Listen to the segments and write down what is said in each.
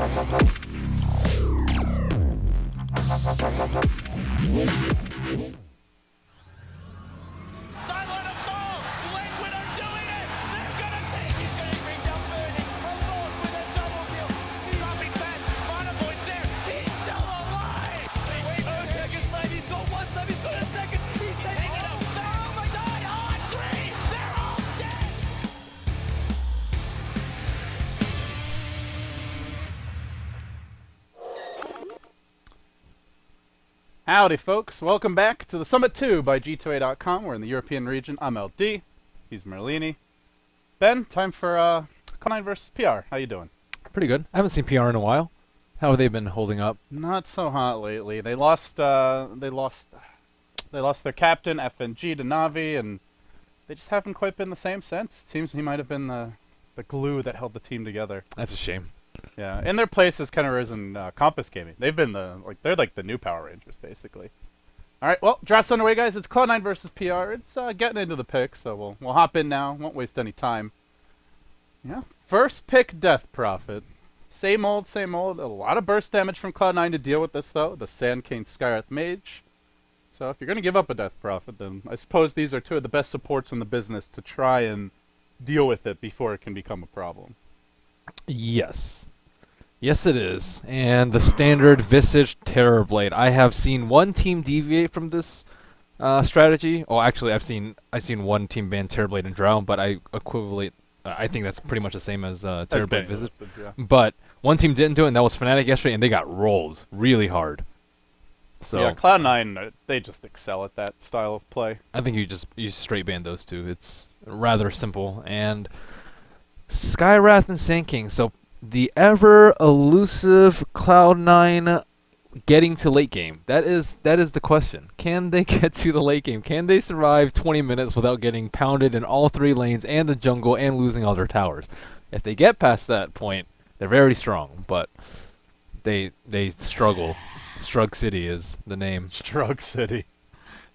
Silent of fall! Lakewood are doing it! They're gonna take! He's gonna bring down Burning! Alone with a double kill! Dropping fast! Monovoid's there! He's still alive! Wait, oh, second slide! He's going one side! He's going a second! He's taking it out! Oh my god! On three! They're all dead! Howdy, folks. Welcome back to the Summit 2 by G2A.com. We're in the European region. I'm LD. He's Merlini. Ben, time for Cloud9 versus PR. How you doing? Pretty good. I haven't seen PR in a while. How have they been holding up? Not so hot lately. They lost their captain FNG to Navi, and they just haven't quite been the same since. It seems he might have been the glue that held the team together. That's a shame. Yeah, in their place has kind of risen Compass Gaming. They've been they're like the new Power Rangers, basically. All right, well, draft's underway, guys. It's Cloud9 versus PR. It's getting into the pick, so we'll hop in now. Won't waste any time. Yeah, first pick, Death Prophet. Same old, same old. A lot of burst damage from Cloud9 to deal with this, though. The Sand Cane Skywrath Mage. So if you're going to give up a Death Prophet, then I suppose these are two of the best supports in the business to try and deal with it before it can become a problem. Yes. Yes, it is. And the standard Visage Terrorblade. I have seen one team deviate from this strategy. Oh, actually, I've seen one team ban Terrorblade and Drown, but I think that's pretty much the same as Terrorblade Visage. Yeah. But one team didn't do it, and that was Fnatic yesterday, and they got rolled really hard. So yeah, Cloud9, they just excel at that style of play. I think you straight ban those two. It's rather simple. And Skywrath and Sand King. So the ever elusive Cloud9 getting to late game. That is the question. Can they get to the late game? Can they survive 20 minutes without getting pounded in all three lanes and the jungle and losing all their towers? If they get past that point, they're very strong, but they struggle. Strug City is the name. Strug City.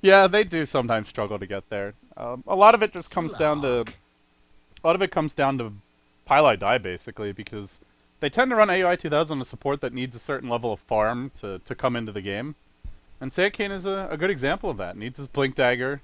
Yeah, they do sometimes struggle to get there. A lot of it just comes down to pile I die, basically, because they tend to run AUI 2000 on a support that needs a certain level of farm to come into the game. And Sand Cane is a good example of that. Needs his Blink Dagger.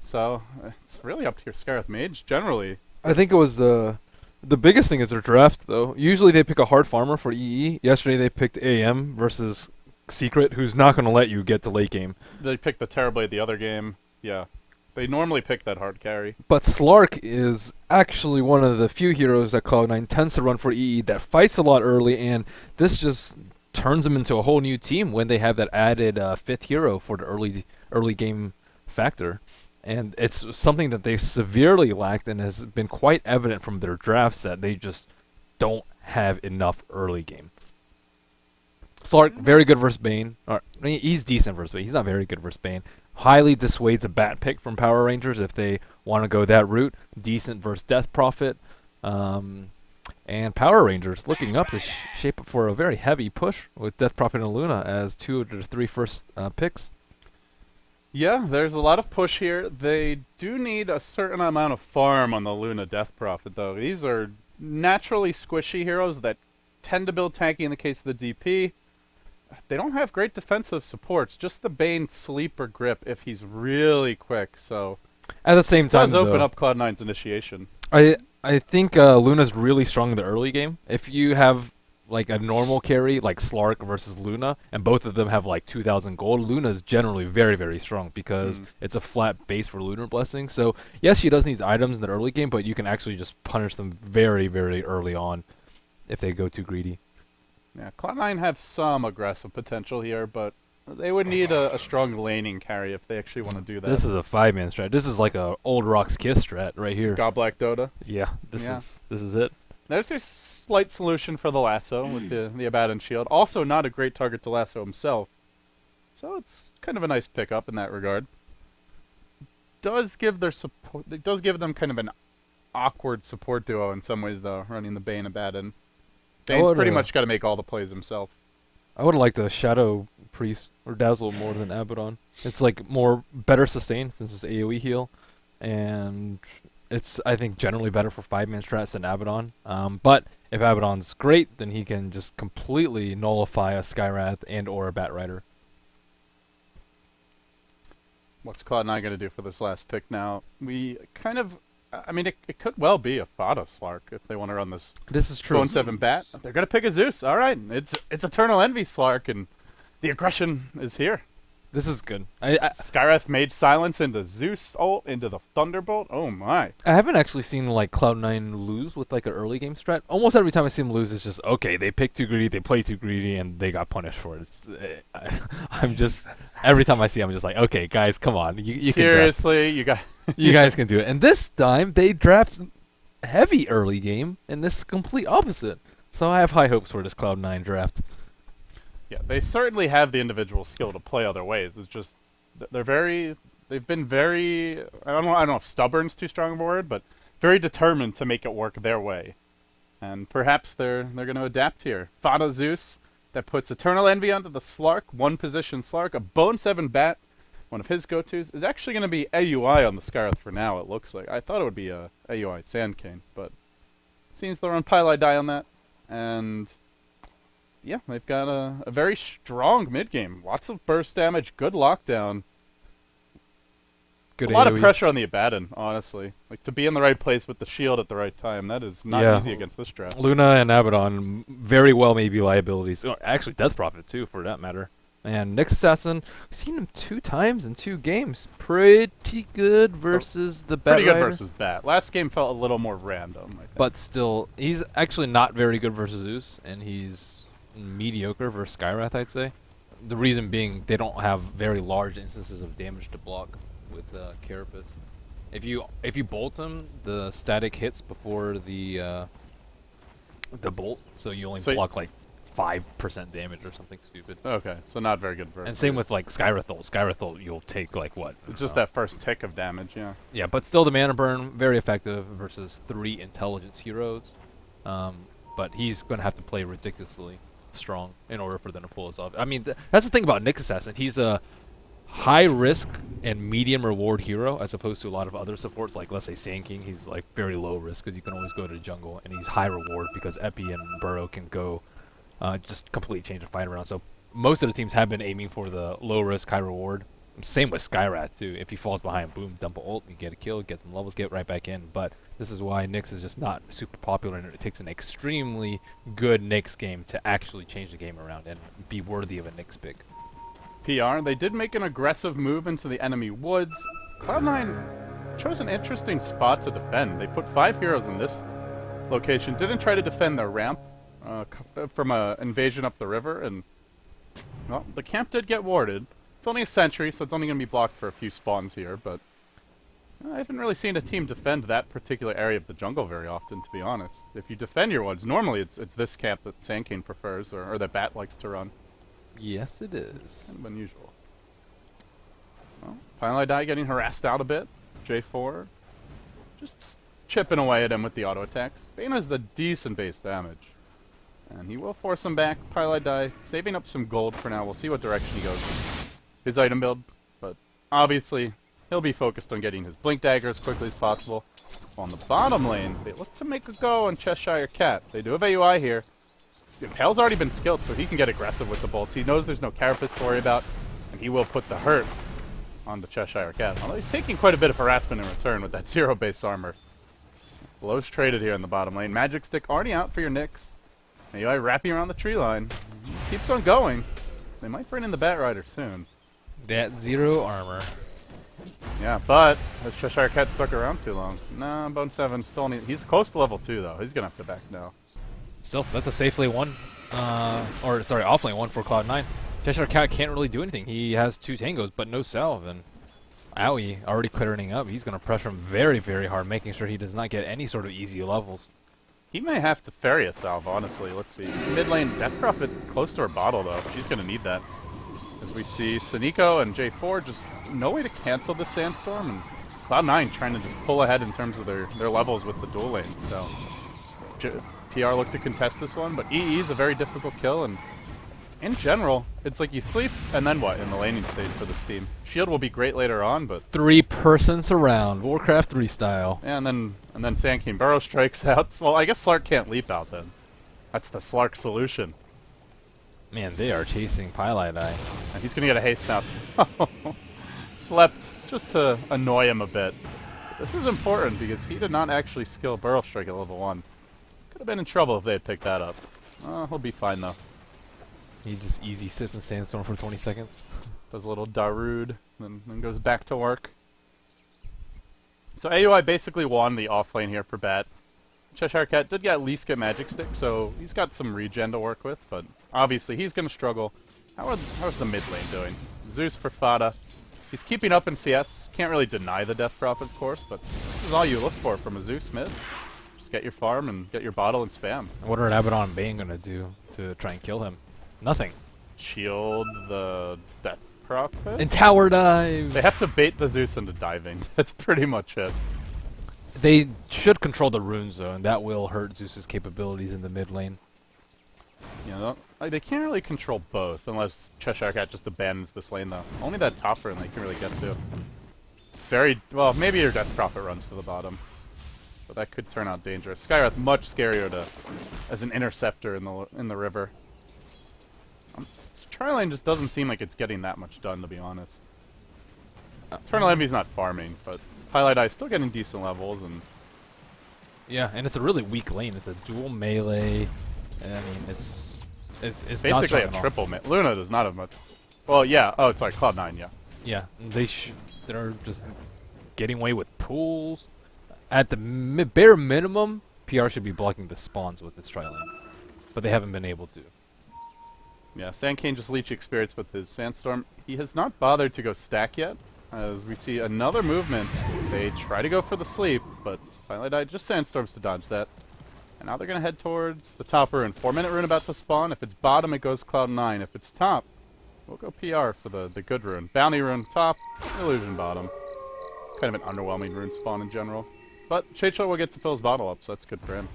So it's really up to your Skywrath Mage, generally. I think it was the biggest thing is their draft, though. Usually they pick a hard farmer for EE. Yesterday they picked AM versus Secret, who's not going to let you get to late game. They picked the Terrorblade the other game. Yeah. They normally pick that hard carry. But Slark is actually one of the few heroes that Cloud9 tends to run for EE that fights a lot early, and this just turns them into a whole new team when they have that added fifth hero for the early game factor. And it's something that they've severely lacked and has been quite evident from their drafts that they just don't have enough early game. Slark, very good versus Bane. He's decent versus Bane. He's not very good versus Bane. Highly dissuades a bat pick from Power Rangers if they want to go that route. Decent versus Death Prophet. And Power Rangers looking up to shape up for a very heavy push with Death Prophet and Luna as 2 of the 3 first picks. Yeah, there's a lot of push here. They do need a certain amount of farm on the Luna Death Prophet, though. These are naturally squishy heroes that tend to build tanky in the case of the DP. They don't have great defensive supports, just the Bane sleeper grip if he's really quick, so At the same time, it does open up Cloud9's initiation. I think Luna's really strong in the early game. If you have like a normal carry, like Slark versus Luna, and both of them have like 2,000 gold, Luna's generally very, very strong because it's a flat base for Lunar Blessing. So yes, she does need items in the early game, but you can actually just punish them very, very early on if they go too greedy. Yeah, Cloud9 have some aggressive potential here, but they would need a strong laning carry if they actually want to do that. This is a 5-man strat. This is like a Old Rock's Kiss strat right here. God Black Dota. Yeah, this is it. There's a slight solution for the lasso with the Abaddon Shield. Also not a great target to lasso himself. So it's kind of a nice pickup in that regard. Does give their support, it does give them kind of an awkward support duo in some ways, though, running the Bane Abaddon. Bane's pretty much got to make all the plays himself. I would have liked the Shadow Priest or Dazzle more than Abaddon. It's like better sustained since it's AoE heal, and it's, I think, generally better for 5-man strats than Abaddon. But if Abaddon's great, then he can just completely nullify a Skyrath and or a Batrider. What's Cloud9 going to do for this last pick now? We kind of, I mean, it could well be a Fada Slark if they want to run this This is true. Bone 7 Bat. They're going to pick a Zeus. All right, it's Eternal Envy Slark, and the aggression is here. This is good. Skyrath made silence into Zeus ult, into the Thunderbolt. Oh my. I haven't actually seen like Cloud9 lose with like an early game strat. Almost every time I see them lose, it's just okay. They picked too greedy, they played too greedy, and they got punished for it. I'm just every time I see, I'm just like, okay, guys, come on, you Seriously, you got you guys can do it. And this time they draft heavy early game, and this is complete opposite. So I have high hopes for this Cloud9 draft. Yeah, they certainly have the individual skill to play other ways. It's just they've been very, I don't know if stubborn's too strong of a word, but very determined to make it work their way. And perhaps they're going to adapt here. Fada Zeus, that puts Eternal Envy onto the Slark, one position Slark, a Bone 7 Bat, one of his go-tos, is actually going to be AUI on the Skyrath for now, it looks like. I thought it would be a AUI Sandcane, but seems they're on Pylai Die on that. And yeah, they've got a very strong mid-game. Lots of burst damage, good lockdown. Good a lot of AoE. pressure on the Abaddon, honestly. Like, to be in the right place with the shield at the right time, that is not easy against this draft. Luna and Abaddon very well may be liabilities. Oh, actually, Death Prophet, too, for that matter. And Nyx Assassin, I've seen him 2 times in 2 games. Pretty good versus the Bat Pretty good Rider. versus Bat. Last game felt a little more random, I think. But still, he's actually not very good versus Zeus, and he's mediocre versus Skyrath, I'd say. The reason being, they don't have very large instances of damage to block with Carapace. If you bolt him, the static hits before the bolt, so you only block like 5% damage or something stupid. Okay, so not very good versus. And same with like Skyrath ult. Skyrath ult, you'll take like what? Just that first tick of damage, yeah. Yeah, but still the mana burn, very effective versus 3 intelligence heroes. But he's going to have to play ridiculously strong in order for them to pull us off. I mean, that's the thing about Nyx Assassin. He's a high risk and medium reward hero as opposed to a lot of other supports, like let's say Sand King. He's like very low risk because you can always go to the jungle, and he's high reward because Epi and Burrow can go just completely change the fight around. So most of the teams have been aiming for the low risk, high reward. Same with Skyrath too. If he falls behind, boom, dump a ult, you get a kill, get some levels, get right back in. But this is why Nyx is just not super popular, and it takes an extremely good Nyx game to actually change the game around and be worthy of a Nyx pick. PR, they did make an aggressive move into the enemy woods. Cloud9 chose an interesting spot to defend. They put 5 heroes in this location, didn't try to defend their ramp from an invasion up the river, and well, the camp did get warded. It's only a sentry, so it's only going to be blocked for a few spawns here, but I haven't really seen a team defend that particular area of the jungle very often, to be honest. If you defend your woods, normally it's this camp that Sandcane prefers, or that Bat likes to run. Yes, it is. Kind of unusual. Well, Pylai Die getting harassed out a bit. J4 just chipping away at him with the auto attacks. Bane has the decent base damage, and he will force him back. Pylai Die saving up some gold for now. We'll see what direction he goes with his item build, but obviously he'll be focused on getting his Blink Dagger as quickly as possible. On the bottom lane, they look to make a go on Cheshire Cat. They do have AUI here. Pale's already been skilled, so he can get aggressive with the bolts. He knows there's no Carapace to worry about, and he will put the hurt on the Cheshire Cat. Although he's taking quite a bit of harassment in return with that 0 base armor. Blows traded here in the bottom lane. Magic Stick already out for your Nyx. AUI wrapping around the tree line. Keeps on going. They might bring in the Bat Rider soon. That 0 armor. Yeah, but has Cheshire Cat stuck around too long? Nah, Bone 7 still need. He's close to level 2 though. He's gonna have to back now. Still, that's a safe lane 1. Off lane 1 for Cloud9. Cheshire Cat can't really do anything. He has 2 tangos, but no salve, and Owie already clearing up. He's going to pressure him very, very hard, making sure he does not get any sort of easy levels. He may have to ferry a salve, honestly. Let's see. Mid lane, Death Prophet close to her bottle, though. She's going to need that. As we see Suniko and J4 just no way to cancel the Sandstorm, and Cloud9 trying to just pull ahead in terms of their levels with the dual lane. So PR look to contest this one, but EE is a very difficult kill, and in general, it's like you sleep, and then what in the laning stage for this team? Shield will be great later on, but 3-person surround, Warcraft 3 style. yeah, and then Sand King Burrow strikes out. Well, I guess Slark can't leap out then. That's the Slark solution. Man, they are chasing Pylite Eye. And he's gonna get a haste now. Slept just to annoy him a bit. This is important because he did not actually skill Burrow Strike at level 1. Could have been in trouble if they had picked that up. He'll be fine though. He just easy sits in Sandstorm for 20 seconds. Does a little Darude, then goes back to work. So AUI basically won the off lane here for Bat. Cheshire Cat did at least get Magic Stick, so he's got some regen to work with, but obviously he's going to struggle. How's the mid lane doing? Zeus for Fada. He's keeping up in CS. Can't really deny the Death Prophet, of course, but this is all you look for from a Zeus mid. Just get your farm and get your bottle and spam. What are Abaddon and Bane going to do to try and kill him? Nothing. Shield the Death Prophet? And tower dive! They have to bait the Zeus into diving. That's pretty much it. They should control the runes, though, and that will hurt Zeus's capabilities in the mid lane. You know, they can't really control both unless Cheshire Cat just abandons this lane, though. Only that top lane they can really get to. Very well, maybe your Death Prophet runs to the bottom, but that could turn out dangerous. Skywrath much scarier as an interceptor in the river. Tri-lane just doesn't seem like it's getting that much done, to be honest. Eternal Envy's not farming, but Pylite Eye is still getting decent levels, and Yeah, and it's a really weak lane. It's a dual melee. And I mean, it's basically not a strong at all. triple mid. Luna does not have much. Well, yeah. Oh, sorry, Cloud9, yeah. Yeah, they're just getting away with pools. At the bare minimum, PR should be blocking the spawns with its tri-lane, but they haven't been able to. Yeah, Sand King just leech experience with his Sandstorm. He has not bothered to go stack yet, as we see another movement. They try to go for the sleep, but finally died just Sandstorms to dodge that. And now they're going to head towards the top rune. 4-minute rune about to spawn. If it's bottom, it goes Cloud9. If it's top, we'll go PR for the good rune. Bounty rune top, illusion bottom. Kind of an underwhelming rune spawn in general. But Shadeshot will get to fill his bottle up, so that's good for him.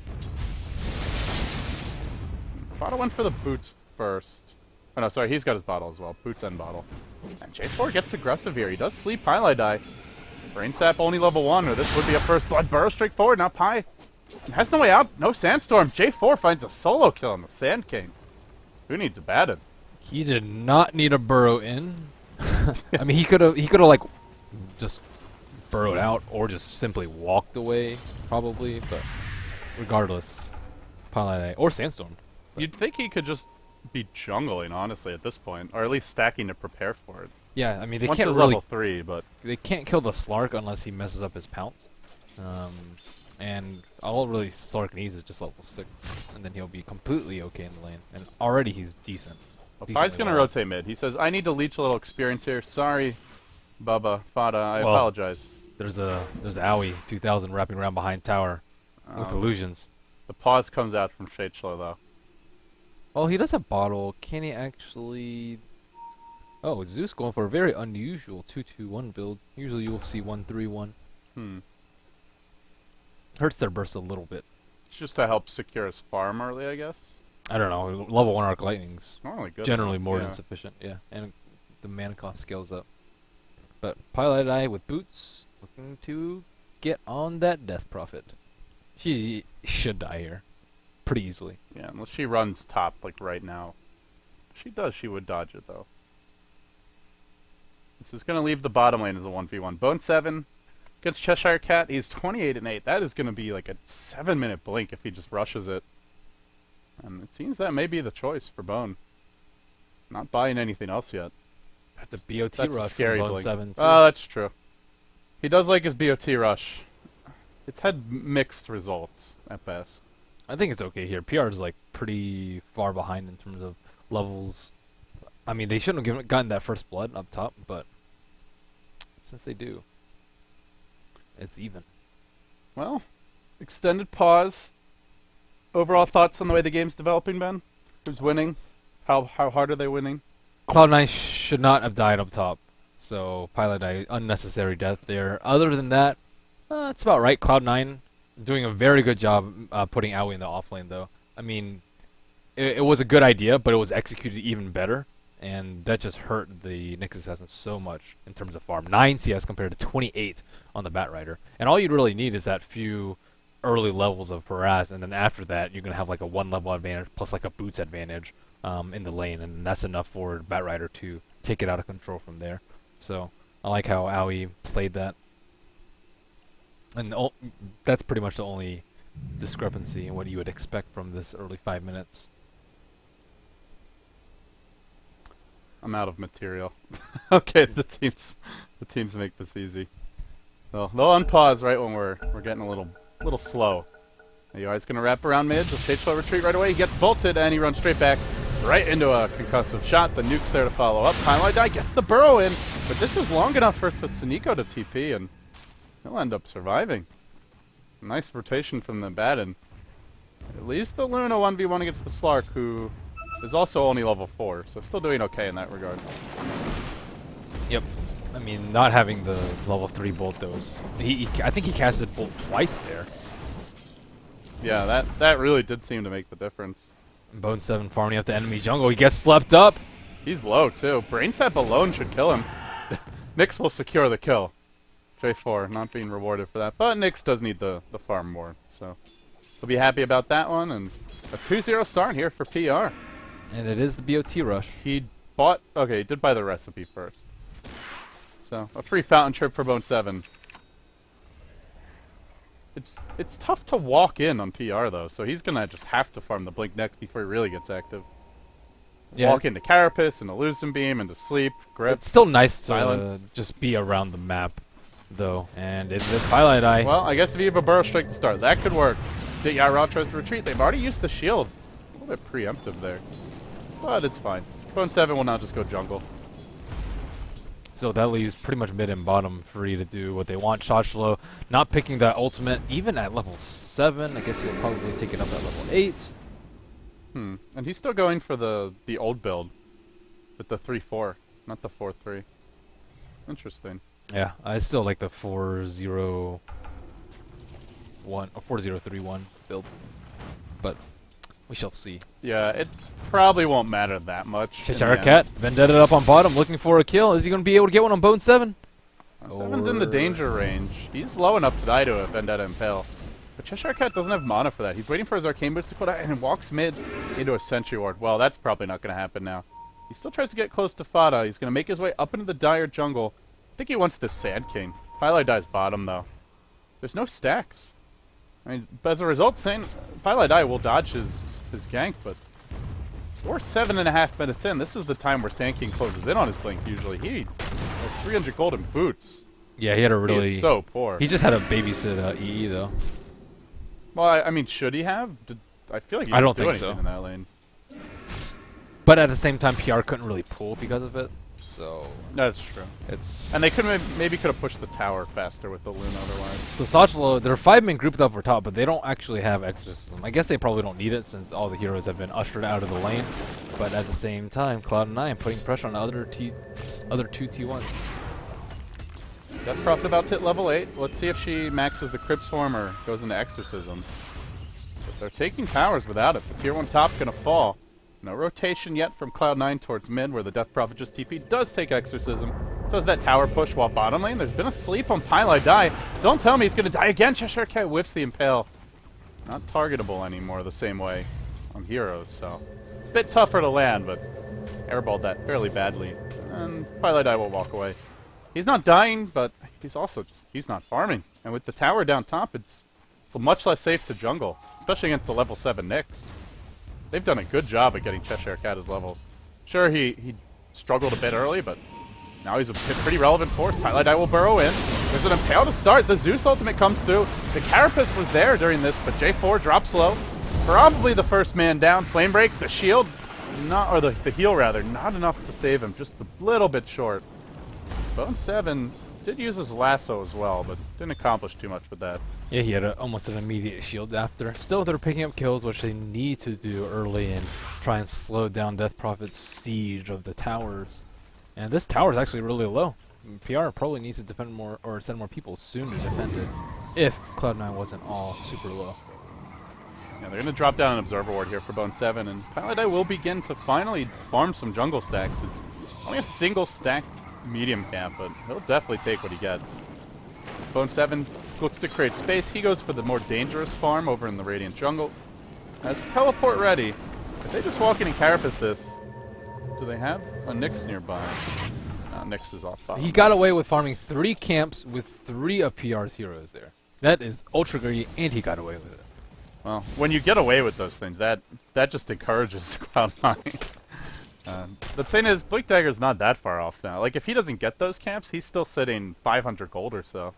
Bottle went for the boots first. Oh no, sorry, he's got his bottle as well. Boots and bottle. And J4 gets aggressive here. He does sleep Pylite Eye. Brain Sap only level 1, or this would be a first blood. Burrow straight forward, now Py has no way out. No Sandstorm. J4 finds a solo kill on the Sand King. Who needs a Abaddon? He did not need a burrow in. I mean, he could have like just burrowed out or just simply walked away, probably. But regardless, Pylite Eye or Sandstorm. You'd think he could just be jungling, honestly, at this point, or at least stacking to prepare for it. Yeah, I mean they Once can't is really level 3, but they can't kill the Slark unless he messes up his pounce. And all really Slark needs is just level 6, and then he'll be completely okay in the lane. And already he's decent. Py's decently gonna well. rotate mid. He says, "I need to leech a little experience here. Sorry, Bubba, Fada. I Well, apologize." There's Owie 2000 wrapping around behind tower with illusions. The pause comes out from Shadeshlow, though. Oh, he does have bottle. Can he actually? Oh, Zeus going for a very unusual 2-2-1 build. Usually you'll see 1-3-1. Hurts their burst a little bit. It's just to help secure his farm early, I guess. I don't know. Level 1 Arc Lightning's Normally good. generally more Yeah. than sufficient. Yeah, and the mana cost scales up. But Pylite Eye with boots looking to get on that Death Prophet. She should die here pretty easily. Yeah, unless she runs top, like right now. If she does, she would dodge it, though. This is going to leave the bottom lane as a 1v1. Bone 7 against Cheshire Cat. He's 28-8. That is going to be like a 7-minute blink if he just rushes it. And it seems that may be the choice for Bone. Not buying anything else yet. The BOT That's a rush scary from Bone blink. 7 too. Oh, that's true. He does like his BOT rush. It's had mixed results at best. I think it's okay here. PR is like pretty far behind in terms of levels. I mean, they shouldn't have gotten that first blood up top, but since they do, it's even. Well, extended pause. Overall thoughts on the way the game's developing, Ben? Who's winning? How hard are they winning? Cloud9 should not have died up top, so Pylite Eye, unnecessary death there. Other than that, it's about right. Cloud9 doing a very good job putting Owie in the offlane, though. I mean, it was a good idea, but it was executed even better, and that just hurt the Nyx Assassin so much in terms of farm. 9 CS compared to 28 on the Bat Rider, and all you'd really need is that few early levels of harass, and then after that you're gonna have like a 1 level advantage plus like a boots advantage in the lane, and that's enough for Bat Rider to take it out of control from there. So I like how Aoi played that, and that's pretty much the only discrepancy in what you would expect from this early 5 minutes. I'm out of material. Okay, the teams make this easy. They'll unpause right when we're getting a little slow. AUI's gonna wrap around mid. The stage flow retreat right away. He gets bolted and he runs straight back right into a concussive shot. The nuke's there to follow up. Pylai gets the burrow in, but this is long enough for Suniko to TP, and he'll end up surviving. Nice rotation from the bat, and at least the Luna 1v1 against the Slark, who is also only level 4, so still doing okay in that regard. Yep. I mean, not having the level 3 bolt, though, is... I think he casted bolt twice there. Yeah, that really did seem to make the difference. Bone 7 farming up the enemy jungle. He gets slept up. He's low, too. Brain Sap alone should kill him. Nyx will secure the kill. J4 not being rewarded for that, but Nyx does need the farm more, so we'll be happy about that one, and a 2-0 start here for PR. And it is the BOT rush. He did buy the recipe first. So, a free fountain trip for Bone 7. It's tough to walk in on PR, though, so he's gonna just have to farm the Blink next before he really gets active. Yeah. Walk into Carapace, into Lucent Beam, into Sleep, Grip. It's still nice to Silence. just be around the map, though. And it's this highlight eye. Well, I guess if you have a Burrow Strike to start, that could work. Ra tries to retreat. They've already used the shield. A little bit preemptive there. But it's fine. Bone 7 will now just go jungle. So that leaves pretty much mid and bottom free to do what they want. Shoshlo not picking that ultimate even at level 7. I guess he'll probably take it up at level 8. And he's still going for the old build with the 3-4, not the 4-3. Interesting. Yeah, I still like the 4-0-1 or 4-0-3-1 build, but we shall see. Yeah, it probably won't matter that much. Cheshire Cat, Vendetta up on bottom, looking for a kill. Is he going to be able to get one on Bone 7? 7's in the danger range. He's low enough to die to a Vendetta Impale. But Cheshire Cat doesn't have mana for that. He's waiting for his Arcane Boots to put out and walks mid into a Sentry Ward. Well, that's probably not going to happen now. He still tries to get close to Fada. He's going to make his way up into the Dire jungle. I think he wants this Sand King. Pylai dies bottom, though. There's no stacks. I mean, as a result, Pylai will dodge his gank, but we're 7.5 minutes in. This is the time where Sand King closes in on his blink, usually. He has 300 gold in boots. Yeah, he had a really... He is so poor. He just had to babysit EE, though. Well, I mean, should he have? I feel like he I didn't don't do think anything so. in that lane. But at the same time, PR couldn't really pull because of it. So That's true. it's... And they could maybe could have pushed the tower faster with the Luna otherwise. So Sachlo, they're 5-man grouped up for top, but they don't actually have exorcism. I guess they probably don't need it since all the heroes have been ushered out of the lane. But at the same time, Cloud9 putting pressure on the other two T1s. Death Prophet about to hit level 8. Let's see if she maxes the Crypt Swarm or goes into Exorcism. But they're taking towers without it. The tier 1 top's gonna fall. No rotation yet from Cloud9 towards mid, where the Death Prophet just TP does take Exorcism. So is that tower push while bottom lane. There's been a sleep on Pylai. Don't tell me he's gonna die again. Cheshire Cat whiffs the Impale. Not targetable anymore the same way on heroes, so bit tougher to land, but airballed that fairly badly. And Pylai will walk away. He's not dying, but he's also he's not farming. And with the tower down top, it's much less safe to jungle, especially against a level 7 Nyx. They've done a good job at getting Cheshire Cat his levels. Sure, he struggled a bit early, but now he's a pretty relevant force. Pylai will burrow in. There's an Impale to start. The Zeus ultimate comes through. The Carapace was there during this, but J4 drops low. Probably the first man down. Flame Break, the shield, or the heal rather, not enough to save him. Just a little bit short. Bone 7 did use his lasso as well, but didn't accomplish too much with that. Yeah, he had almost an immediate shield after. Still, they're picking up kills, which they need to do early and try and slow down Death Prophet's siege of the towers. And this tower is actually really low. PR probably needs to defend more or send more people soon to defend it, if Cloud9 wasn't all super low. Yeah, they're going to drop down an Observer Ward here for Bone 7, and Paladai will begin to finally farm some jungle stacks. It's only a single stacked medium camp, but he'll definitely take what he gets. Bone 7 looks to create space. He goes for the more dangerous farm over in the Radiant jungle. Has teleport ready. If they just walk in and carapace this, do they have a Nyx nearby? Nyx is off bottom. He got away with farming 3 camps with 3 of PR's heroes there. That is ultra greedy, and he got away with it. Well, when you get away with those things, that just encourages Cloud9. The thing is, Blink Dagger's not that far off now. Like, if he doesn't get those camps, he's still sitting 500 gold or so.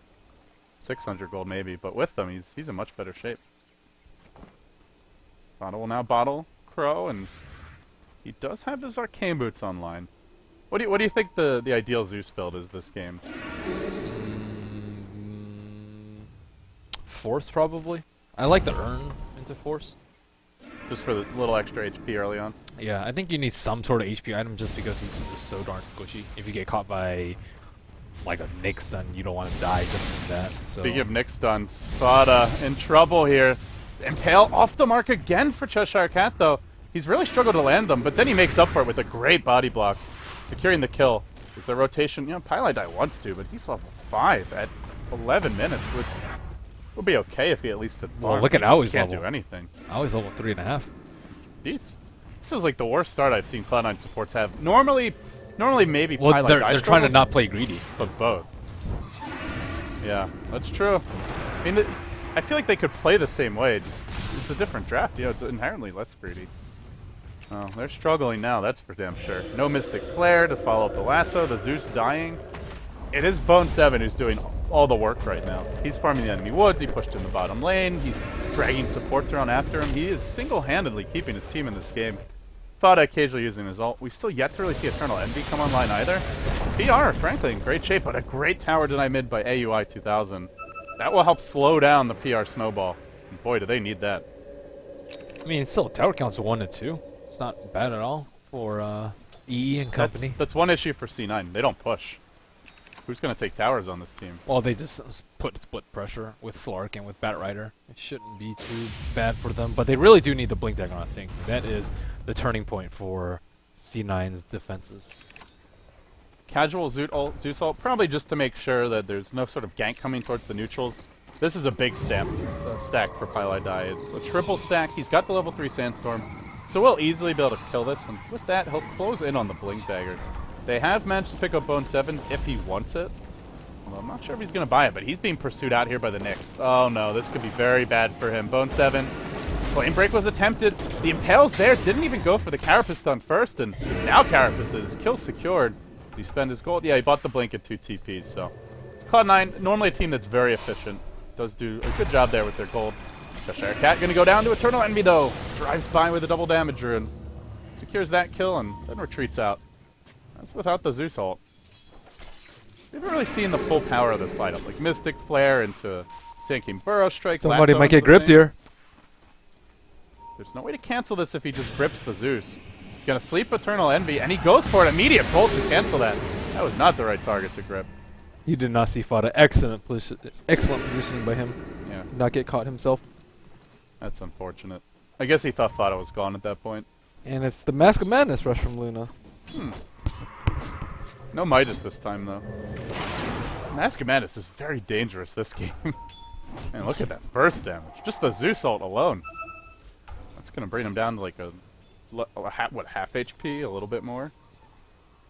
600 gold maybe, but with them, he's in much better shape. Fada will now bottle Crow, and he does have his Arcane Boots online. What do you think the ideal Zeus build is this game? Force, probably. I like the Urn into Force. Just for the little extra HP early on? Yeah, I think you need some sort of HP item just because he's so darn squishy. If you get caught by like a Nyx stun, you don't want to die just from that. So. Speaking of Nyx stuns, Fada in trouble here. Impale off the mark again for Cheshire Cat, though. He's really struggled to land them, but then he makes up for it with a great body block, securing the kill. With the rotation, you know, Paladai wants to, but he's level 5 at 11 minutes, which would be okay if he at least had farmed. Well, look at how Aoi's can't level. do anything. Aoi's level 3.5. This is like the worst start I've seen Cloud9 supports have. Normally maybe Well, Paladai they're trying to struggles, not play greedy. but both. Yeah, that's true. I mean, I feel like they could play the same way. Just it's a different draft. You know, it's inherently less greedy. Oh, they're struggling now. That's for damn sure. No Mystic Flare to follow up the lasso. The Zeus dying. It is Bone 7 who's doing all the work right now. He's farming the enemy woods. He pushed in the bottom lane. He's dragging supports around after him. He is single-handedly keeping his team in this game. Fada occasionally using his ult. We've still yet to really see Eternal Envy come online either. PR, frankly, in great shape, but a great tower deny mid by AUI 2000. That will help slow down the PR snowball. And boy, do they need that. I mean, still, tower count's 1 to 2. It's not bad at all for EE and company. That's one issue for C9. They don't push. Who's going to take towers on this team? Well, they just put split pressure with Slark and with Batrider. It shouldn't be too bad for them, but they really do need the Blink Dagger, I think. That is the turning point for C9's defenses. Casual Zeus ult, probably just to make sure that there's no sort of gank coming towards the neutrals. This is a big stack for Paladai. It's a triple stack. He's got the level 3 Sandstorm, so we'll easily be able to kill this, and with that, he'll close in on the Blink Dagger. They have managed to pick up Bone 7s if he wants it. Well, I'm not sure if he's going to buy it, but he's being pursued out here by the Nyx. Oh no, this could be very bad for him. Bone 7. Flame Break was attempted. The Impale's there. Didn't even go for the Carapace stun first, and now Carapace is kill secured. Did he spend his gold? Yeah, he bought the Blink at 2 TPs, so. Cloud9, normally a team that's very efficient. Does do a good job there with their gold. Cheshire Cat going to go down to Eternal Envy, though. Drives by with a double damager and secures that kill and then retreats out. That's without the Zeus ult. We haven't really seen the full power of this lineup, like Mystic Flare into Sinking Burrow Strike. Somebody Lasso might into get the gripped same. here. There's no way to cancel this if he just grips the Zeus. He's going to sleep Eternal Envy, and he goes for an immediate bolt to cancel that. That was not the right target to grip. You did not see Fada. Excellent positioning by him. Yeah, Did not get caught himself. that's unfortunate. I guess he thought Fada was gone at that point. And it's the Mask of Madness rush from Luna. No Midas this time, though. Mask of Madness is very dangerous this game. Man, look at that burst damage. Just the Zeus ult alone. That's going to bring him down to like half HP, a little bit more.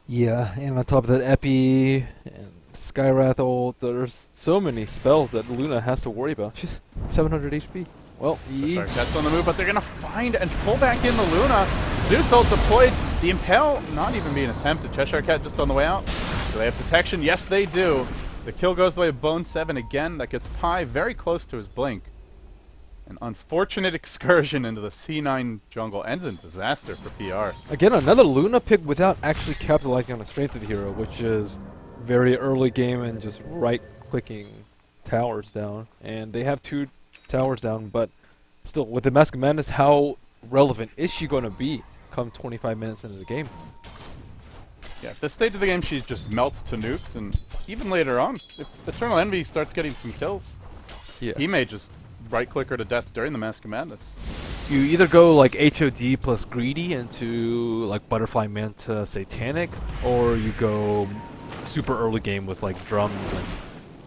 Yeah, and on top of that, Epi and Skywrath ult, there's so many spells that Luna has to worry about. Just 700 HP. Well, That's on the move, but they're going to find and pull back in the Luna. Zeus ult deployed. The Impale not even being attempted. Cheshire Cat just on the way out. Do they have protection? Yes, they do. The kill goes the way of Bone 7 again. That gets Pi very close to his blink. An unfortunate excursion into the C9 jungle ends in disaster for PR. again, another Luna pick without actually capitalizing on the strength of the hero, which is very early game and just right-clicking towers down. And they have 2 towers down, but still, with the Mask of Madness, how relevant is she going to be come 25 minutes into the game? Yeah, at this stage of the game, she just melts to nukes, and even later on, if Eternal Envy starts getting some kills, Yeah. he may just right-click her to death during the Mask of Madness. You either go like HOD plus greedy into like Butterfly Manta Satanic, or you go super early game with like drums and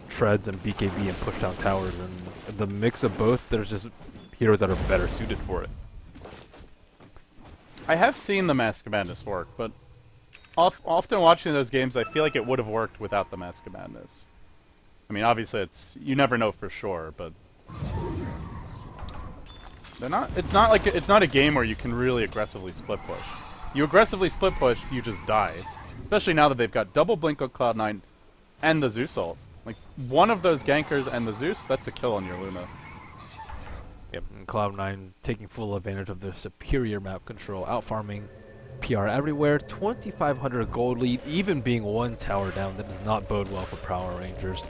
treads and BKB and push down towers, and the mix of both, there's just heroes that are better suited for it. I have seen the Mask of Madness work, but often watching those games, I feel like it would have worked without the Mask of Madness. I mean, obviously, you never know for sure, but it's not a game where you can really aggressively split push. You aggressively split push, you just die. Especially now that they've got double blink on Cloud9 and the Zeus ult. Like, one of those gankers and the Zeus, that's a kill on your Luna. Yep, and Cloud9 taking full advantage of their superior map control, out-farming PR everywhere, 2,500 gold lead, even being one tower down. That does not bode well for Power Rangers.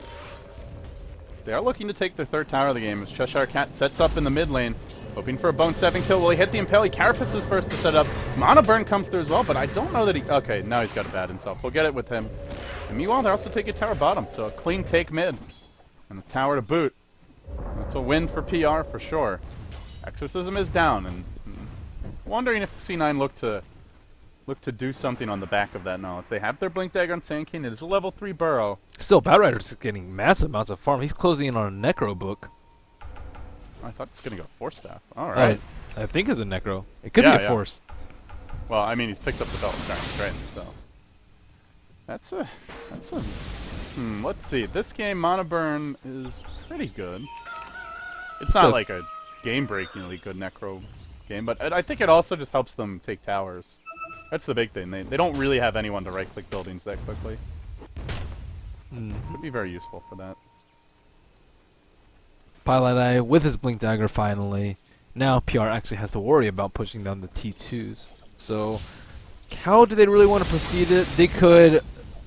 They are looking to take their third tower of the game as Cheshire Cat sets up in the mid lane, hoping for a Bone 7 kill. Will he hit the Impale? He Carapace is first to set up. Mana Burn comes through as well, but I don't know that he... Okay, now he's got a bad himself. We'll get it with him. And meanwhile, they're also taking tower bottom, so a clean take mid. And the tower to boot. That's a win for PR for sure. Exorcism is down, and wondering if C9 look to do something on the back of that knowledge. They have their Blink Dagger on Sand King. It is a level 3 burrow. Still, Batrider's getting massive amounts of farm. He's closing in on a Necro book. I thought it's going to go Force Staff. Alright. I think it's a Necro. It could Yeah, be a yeah. Force. Well, I mean, he's picked up the belt strength, so... That's a... let's see. This game, Mana Burn is pretty good. It's not like a game-breakingly good Necro game, but I think it also just helps them take towers. That's the big thing. They don't really have anyone to right-click buildings that quickly. Could be very useful for that. Pilot Eye with his Blink Dagger finally. Now PR actually has to worry about pushing down the T2s. So how do they really want to proceed it?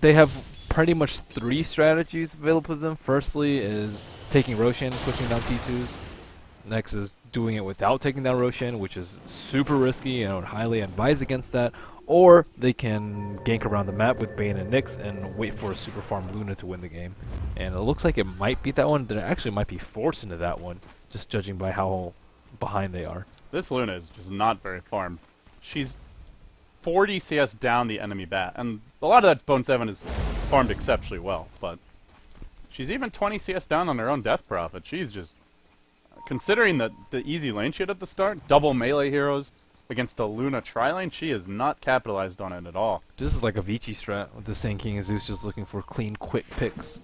They have pretty much 3 strategies available to them. Firstly is taking Roshan, pushing down T2s. Next is doing it without taking down Roshan, which is super risky, and I would highly advise against that. Or they can gank around the map with Bane and Nyx and wait for a super farm Luna to win the game. And it looks like it might beat that one. They actually might be forced into that one, just judging by how behind they are. This Luna is just not very farmed. She's 40 CS down the enemy bat, and a lot of that's Bone 7 is farmed exceptionally well, but she's even 20 CS down on her own Death Prophet. She's just... Considering the easy lane she had at the start, double melee heroes against a Luna tri-lane, she is not capitalized on it at all. This is like a Vici strat with the Sand King and Zeus just looking for clean, quick picks.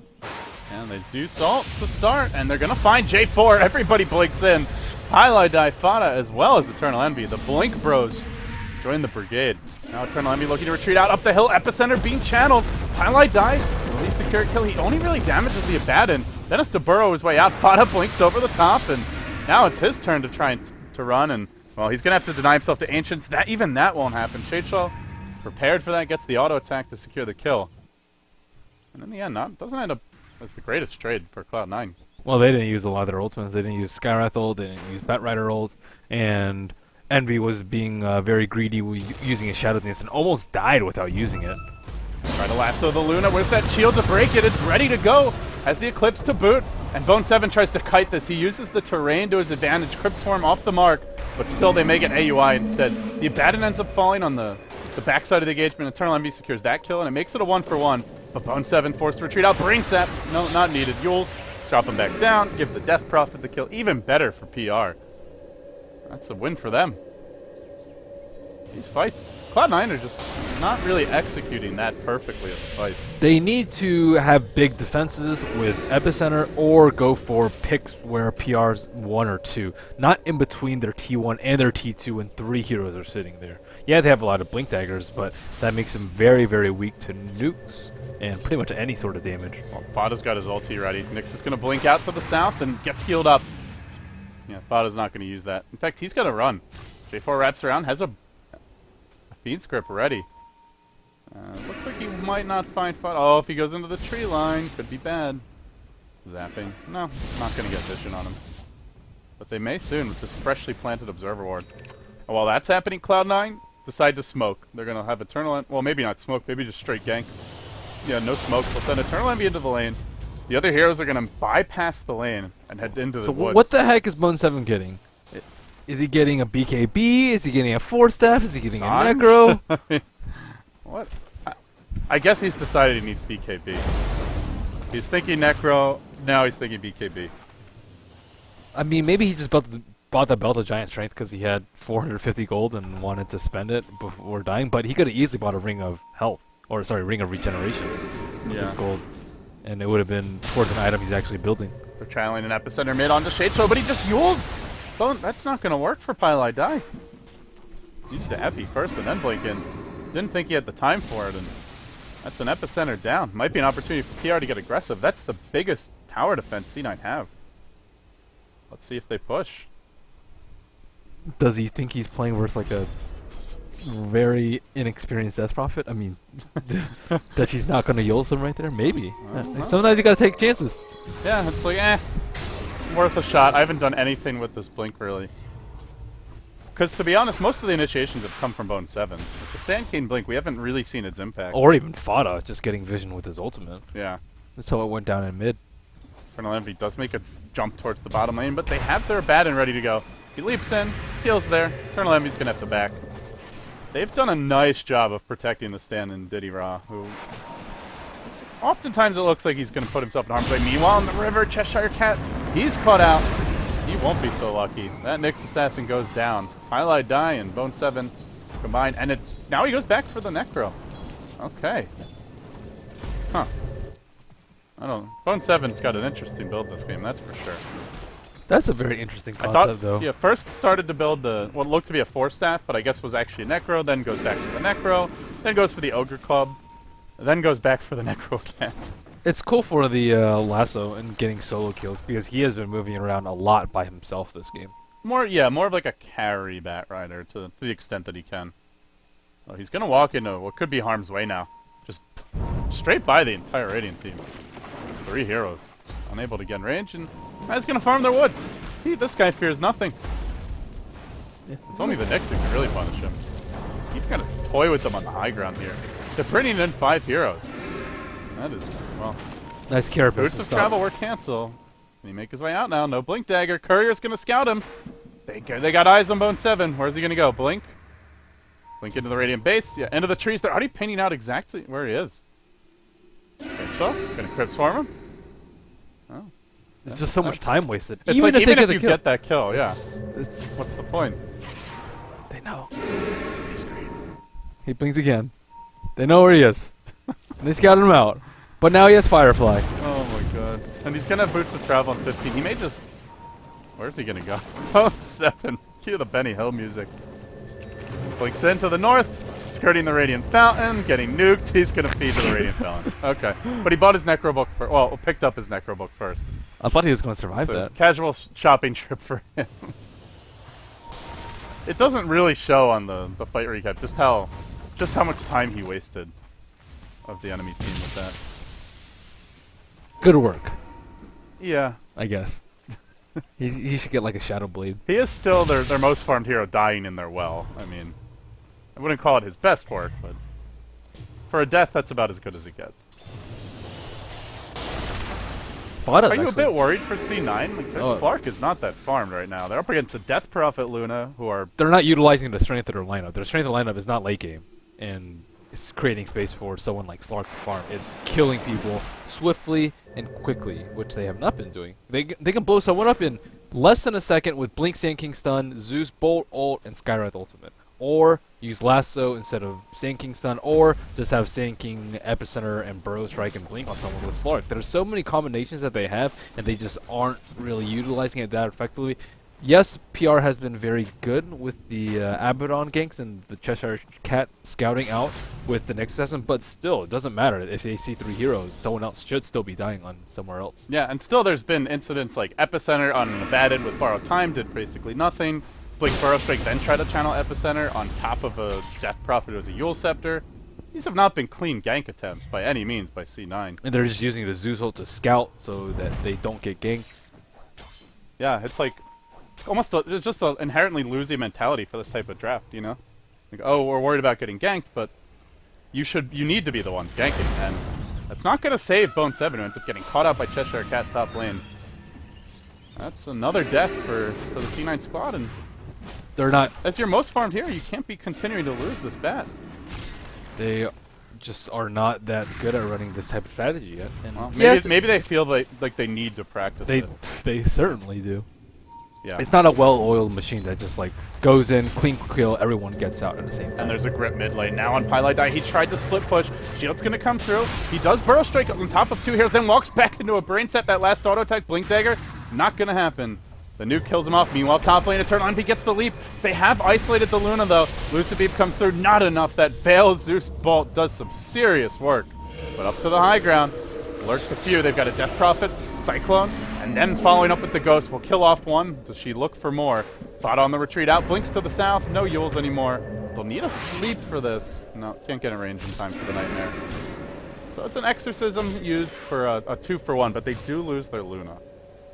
And they Zeus ult to start, and they're going to find J4. Everybody blinks in. Highlight Die Fada as well as Eternal Envy. The Blink Bros join the brigade. Now Eternal Envy looking to retreat out up the hill. Epicenter being channeled. Highlight Die. Will he secure a kill? He only really damages the Abaddon. Then has to burrow his way out. Fada blinks over the top, and now it's his turn to try to run, and, well, he's going to have to deny himself to Ancients. Even that won't happen. Shadeshell, prepared for that, gets the auto attack to secure the kill. And in the end, doesn't end up as the greatest trade for Cloud9. Well, they didn't use a lot of their ultimates. They didn't use Skywrath ult, they didn't use Batrider ult, and Envy was being very greedy using his Shadow Dance and almost died without using it. Try to lasso the Luna. Where's that shield to break it? It's ready to go. Has the Eclipse to boot. And Bone 7 tries to kite this. He uses the terrain to his advantage. Crypt Swarm off the mark. But still they make it AUI instead. The Abaddon ends up falling on the backside of the engagement. Eternal Envy secures that kill. And it makes it a 1-for-1. But Bone 7 forced to retreat out. Brain Sap. No, not needed. Yules. Drop him back down. Give the Death Prophet the kill. Even better for PR. That's a win for them. These fights, Cloud9 are just not really executing that perfectly at the fights. They need to have big defenses with Epicenter or go for picks where PR's 1 or 2. Not in between their T1 and their T2 and 3 heroes are sitting there. Yeah, they have a lot of Blink Daggers, but that makes them very, very weak to nukes and pretty much any sort of damage. Well, Fada's got his ulti ready. Nyx is going to blink out to the south and gets healed up. Yeah, Fada's not going to use that. In fact, he's going to run. J4 wraps around, has a Fiend's Grip ready. Looks like he might not find Fada. Oh, if he goes into the tree line, could be bad. Zapping. No, not going to get vision on him. But they may soon with this freshly planted Observer Ward. And while that's happening, Cloud9 decide to smoke. They're going to have Eternal Envy. Well, maybe not smoke, maybe just straight gank. Yeah, no smoke. They'll send Eternal Envy into the lane. The other heroes are going to bypass the lane and head into the woods. What the heck is Bone 7 getting? Is he getting a BKB? Is he getting a 4-staff? Is he getting a Sanj? Necro? What? I guess he's decided he needs BKB. He's thinking Necro, now he's thinking BKB. I mean, maybe he just bought the Belt of Giant Strength because he had 450 gold and wanted to spend it before dying, but he could have easily bought a Ring of Health. Or, sorry, Ring of Regeneration with this gold. And it would have been towards an item he's actually building. They're channeling an Epicenter mid onto Shade Show, but he just Yules! Bone, that's not going to work for Pylai Die. Needed to Epi first and then blink in. Didn't think he had the time for it, and that's an Epicenter down. Might be an opportunity for PR to get aggressive. That's the biggest tower defense C9 have. Let's see if they push. Does he think he's playing versus like a very inexperienced Death Prophet? I mean, that she's not going to Yulz him right there? Maybe. Sometimes you got to take chances. Yeah, it's like, worth a shot. I haven't done anything with this blink, really. Because, to be honest, most of the initiations have come from Bone 7. With the Sand King blink, we haven't really seen its impact. Or even Fada just getting vision with his ultimate. Yeah. That's how it went down in mid. Eternal Envy does make a jump towards the bottom lane, but they have their Abaddon ready to go. He leaps in, heals there. Eternal Envy's going to have to back. They've done a nice job of protecting the stand in Diddy Ra, who... Oftentimes it looks like he's going to put himself in harm's way. Meanwhile, in the river, Cheshire Cat, he's caught out. He won't be so lucky. That Nyx Assassin goes down. Pylai Die and Bone 7 combined, and it's... Now he goes back for the Necro. Okay. Huh. I don't know. Bone 7's got an interesting build this game, that's for sure. That's a very interesting concept, I thought, though. Yeah, first started to build the what looked to be a 4-staff, but I guess was actually a Necro, then goes back to the Necro, then goes for the Ogre Club, then goes back for the Necro again. It's cool for the lasso and getting solo kills because he has been moving around a lot by himself this game. More of like a carry Bat Rider to the extent that he can. Oh, he's gonna walk into what could be harm's way now. Just straight by the entire Radiant team. 3 heroes. Just unable to get in range, and he's gonna farm their woods. This guy fears nothing. Yeah. It's only the Nyx who can really punish him. He's gonna toy with them on the high ground here. They're bringing in 5 heroes. That is, well... Nice carapace. Boots of Travel were canceled. Can he make his way out now? No Blink Dagger. Courier's gonna scout him. They got eyes on Bone 7. Where's he gonna go? Blink? Blink into the Radiant base. Yeah, into the trees. They're already painting out exactly where he is. Okay, so, gonna Crypt Swarm him. Oh. It's just so much time wasted. It's even like, if they even get if the you kill. get that kill, yeah. It's What's the point? they know. Space Green. He blinks again. They know where he is. And they scouted him out. But now he has Firefly. Oh my god. And he's gonna have Boots of Travel on 15. He may just... Where's he gonna go? Bone 7. Cue the Benny Hill music. Blinks into the north, skirting the Radiant Fountain, getting nuked. He's gonna feed to the Radiant Fountain. Okay. But he bought his Necro Book first. Well, picked up his Necro Book first. I thought he was going to survive So that. casual shopping trip for him. It doesn't really show on the fight recap just how much time he wasted of the enemy team with that. Good work, Yeah. I guess. he should get like a Shadow Blade. He is still their most farmed hero dying in their well. I mean, I wouldn't call it his best work, but for a death, that's about as good as it gets. Fada's Are you a actually- bit worried for C9? Like, their Oh. Slark is not that farmed right now. They're up against a Death Prophet Luna, who are... They're not utilizing the strength of their lineup. Their strength of lineup is not late game, and it's creating space for someone like Slark to farm. It's killing people swiftly and quickly, which they have not been doing. They can blow someone up in less than a second with Blink, Sand King Stun, Zeus Bolt Ult, and Skywrath Ultimate. Or use Lasso instead of Sand King Stun, or just have Sand King Epicenter and Burrow Strike and Blink on someone with Slark. There's so many combinations that they have, and they just aren't really utilizing it that effectively. Yes, PR has been very good with the Abaddon ganks and the Cheshire Cat scouting out with the Nyx Assassin, but still, it doesn't matter. If they see 3 heroes, someone else should still be dying on somewhere else. Yeah, and still there's been incidents like Epicenter on an Abaddon with Borrowed Time did basically nothing. Blink Burrow Strike then tried to channel Epicenter on top of a Death Prophet who was a Yule Scepter. These have not been clean gank attempts by any means by C9. And they're just using the Zeus ult to scout so that they don't get ganked. Yeah, it's like almost it's just an inherently losing mentality for this type of draft, you know? Like, oh, we're worried about getting ganked, but you need to be the ones ganking, and that's not going to save Bone 7, who ends up getting caught out by Cheshire Cat top lane. That's another death for the C9 squad, and they're not. As your most farmed hero, you can't be continuing to lose this bad. They just are not that good at running this type of strategy yet. And Well, yes, maybe they feel like they need to practice they it. they certainly do. Yeah. It's not a well-oiled machine that just like goes in, clean kill, everyone gets out at the same time. And there's a grip mid lane now on Pylite Die. He tried to split push. Shield's going to come through. He does Burrow Strike on top of 2 heroes, then walks back into a brain set. That last auto attack, Blink Dagger, not going to happen. The nuke kills him off. Meanwhile, top lane, Eternal Envy gets the leap. They have isolated the Luna, though. Lucid Beam comes through. Not enough. That Veil Zeus Bolt does some serious work. But up to the high ground. Lurks a few. They've got a Death Prophet, Cyclone, and then following up with the Ghost. Will kill off one. Does she look for more? Thought on the retreat out. Blinks to the south. No Yules anymore. They'll need a sleep for this. No, can't get in range in time for the Nightmare. So it's an Exorcism used for a 2-for-1, but they do lose their Luna.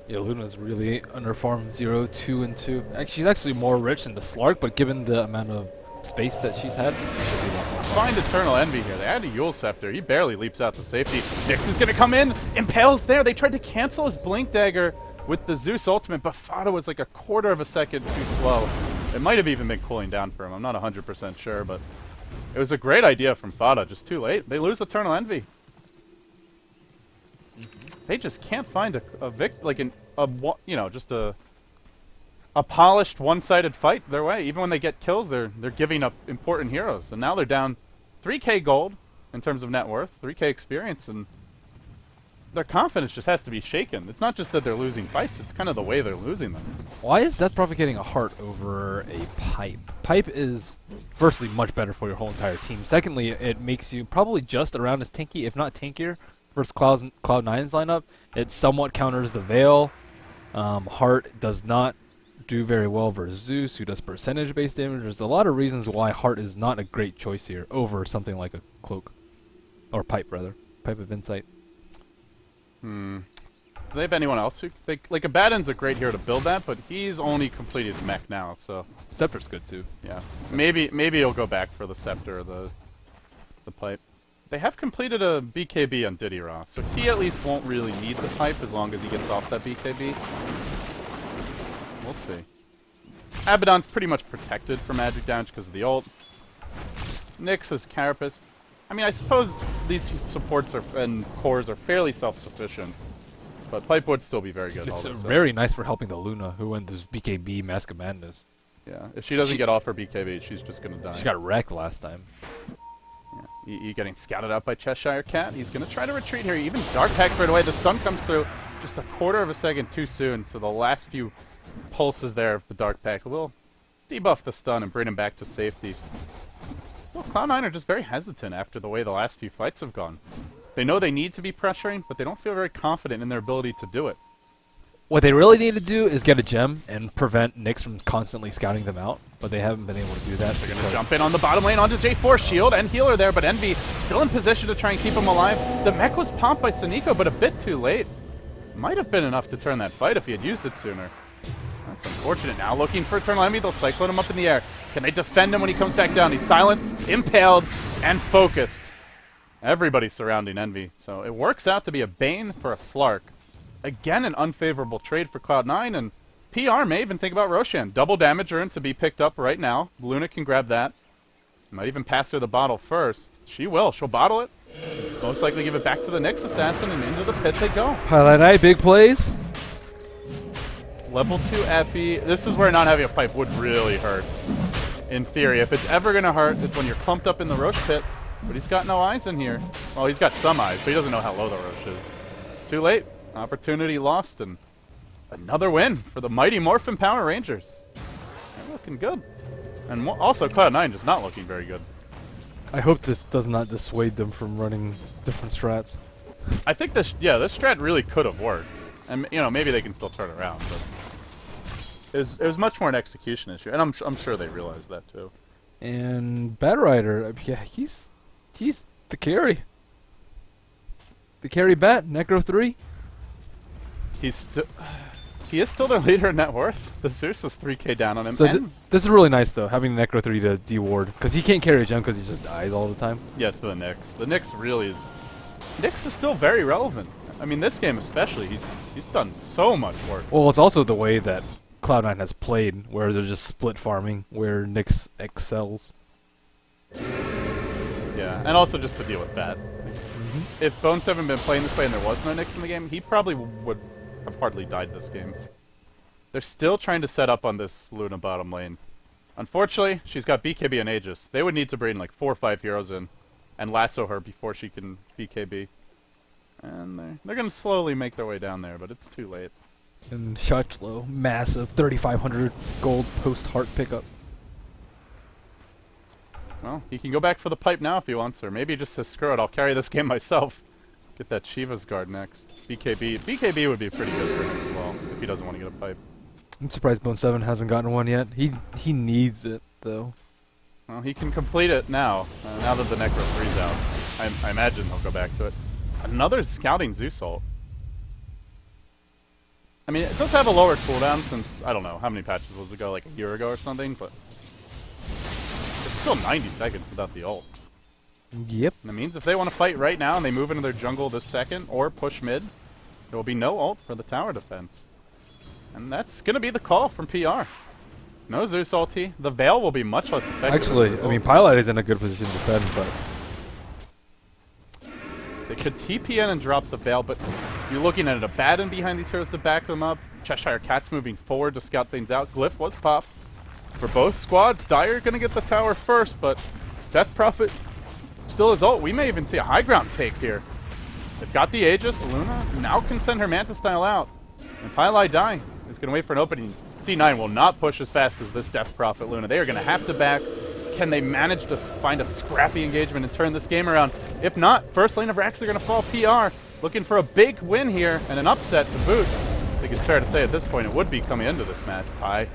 Yeah, Luna's really underfarmed 0, 2, and 2. She's actually more rich than the Slark, but given the amount of space that she's had, she'll be a lot more. Find Eternal Envy here. They had a Yule Scepter. He barely leaps out to safety. Nyx is going to come in. Impales there. They tried to cancel his Blink Dagger with the Zeus ultimate, but Fada was like a quarter of a second too slow. It might have even been cooling down for him. I'm not 100% sure, but it was a great idea from Fada. Just too late. They lose Eternal Envy. They just can't find just a polished one-sided fight their way. Even when they get kills, they're giving up important heroes. And now they're down 3k gold in terms of net worth, 3k experience, and their confidence just has to be shaken. It's not just that they're losing fights, it's kind of the way they're losing them. Why is Death Prophet getting a heart over a pipe? Pipe is, firstly, much better for your whole entire team. Secondly, it makes you probably just around as tanky, if not tankier, versus Cloud9's lineup. It somewhat counters the Veil. Heart does not do very well versus Zeus, who does percentage-based damage. There's a lot of reasons why Heart is not a great choice here over something like a Cloak. Or Pipe, rather. Pipe of Insight. Do they have anyone else who... like, Abaddon's a great hero to build that, but he's only completed mech now, so... Scepter's good, too. Yeah. Maybe he'll go back for the Scepter or the Pipe. They have completed a BKB on Diddy Raw, so he at least won't really need the Pipe as long as he gets off that BKB. We'll see. Abaddon's pretty much protected from magic damage because of the ult. Nyx has Carapace. I mean, I suppose these supports and cores are fairly self-sufficient, but Pipe would still be very good. It's very nice for helping the Luna, who went this BKB Mask of Madness. Yeah, if she doesn't get off her BKB, she's just going to die. She got wrecked last time. You getting scouted out by Cheshire Cat. He's going to try to retreat here. Even Dark Packs right away. The stun comes through just a quarter of a second too soon, so the last few pulses there of the Dark Pack will debuff the stun and bring him back to safety. Well, Cloud9 are just very hesitant after the way the last few fights have gone. They know they need to be pressuring, but they don't feel very confident in their ability to do it. What they really need to do is get a gem and prevent Nyx from constantly scouting them out, but they haven't been able to do that. They're going to jump in on the bottom lane onto J4, shield and healer there, but Envy still in position to try and keep him alive. The mech was popped by Suniko, but a bit too late. Might have been enough to turn that fight if he had used it sooner. That's unfortunate. Now looking for Eternal Envy, they'll cyclone him up in the air. Can they defend him when he comes back down? He's silenced, impaled, and focused. Everybody's surrounding Envy, so it works out to be a Bane for a Slark. Again, an unfavorable trade for Cloud9, and PR may even think about Roshan. Double damage earned to be picked up right now. Luna can grab that. Might even pass her the bottle first. She will. She'll bottle it. Most likely give it back to the Nyx Assassin, and into the pit they go. Highlight Eye, big plays. Level 2 Epi. This is where not having a pipe would really hurt. In theory, if it's ever going to hurt, it's when you're clumped up in the Roche pit. But he's got no eyes in here. Well, he's got some eyes, but he doesn't know how low the Roche is. Too late. Opportunity lost, and another win for the mighty Morphin Power Rangers. They're looking good. And also, Cloud9 just not looking very good. I hope this does not dissuade them from running different strats. I think this strat really could have worked. And, maybe they can still turn around, but it was much more an execution issue, and I'm sure they realized that too. And Bat Rider, yeah, he's the carry. The carry Bat, Necro 3. He is still their leader in net worth. The Zeus is 3k down on him. So this is really nice, though, having Necro 3 to deward. Because he can't carry a gem because he just dies all the time. Yeah, it's the Nyx. The Nyx really is... Nyx is still very relevant. I mean, this game especially, he's done so much work. Well, it's also the way that Cloud9 has played, where they're just split farming, where Nyx excels. Yeah, and also just to deal with that. If Bone 7 been playing this way and there was no Nyx in the game, he probably would have hardly died this game. They're still trying to set up on this Luna bottom lane. Unfortunately, she's got BKB and Aegis. They would need to bring like 4 or 5 heroes in and lasso her before she can BKB. And they're going to slowly make their way down there, but it's too late. And Shachlo, massive 3,500 gold post-heart pickup. Well, he can go back for the pipe now if he wants, or maybe he just says, screw it, I'll carry this game myself. Get that Shiva's guard next. BKB. BKB would be pretty good for him as well, if he doesn't want to get a pipe. I'm surprised Bone 7 hasn't gotten one yet. He needs it, though. Well, he can complete it now, now that the Necro 3's out. I imagine he'll go back to it. Another scouting Zeus ult. I mean, it does have a lower cooldown since, I don't know, how many patches was it ago, like a year ago or something, but it's still 90 seconds without the ult. Yep. And that means if they want to fight right now and they move into their jungle this second or push mid, there will be no ult for the tower defense. And that's going to be the call from PR. No Zeus ulti. The Veil will be much less effective. Actually, I mean, Pilot is in a good position to defend, but they could TP in and drop the Veil, but you're looking at an Abaddon behind these heroes to back them up. Cheshire Cat's moving forward to scout things out. Glyph was popped. For both squads, Dire going to get the tower first, but Death Prophet still is ult. We may even see a high ground take here. They've got the Aegis. Luna now can send her Manta style out. And Pylai Die is going to wait for an opening. C9 will not push as fast as this Death Prophet Luna. They are going to have to back. Can they manage to find a scrappy engagement and turn this game around? If not, first lane of Rax are going to fall. PR looking for a big win here and an upset to boot. I think it's fair to say at this point it would be coming into this match. Pi,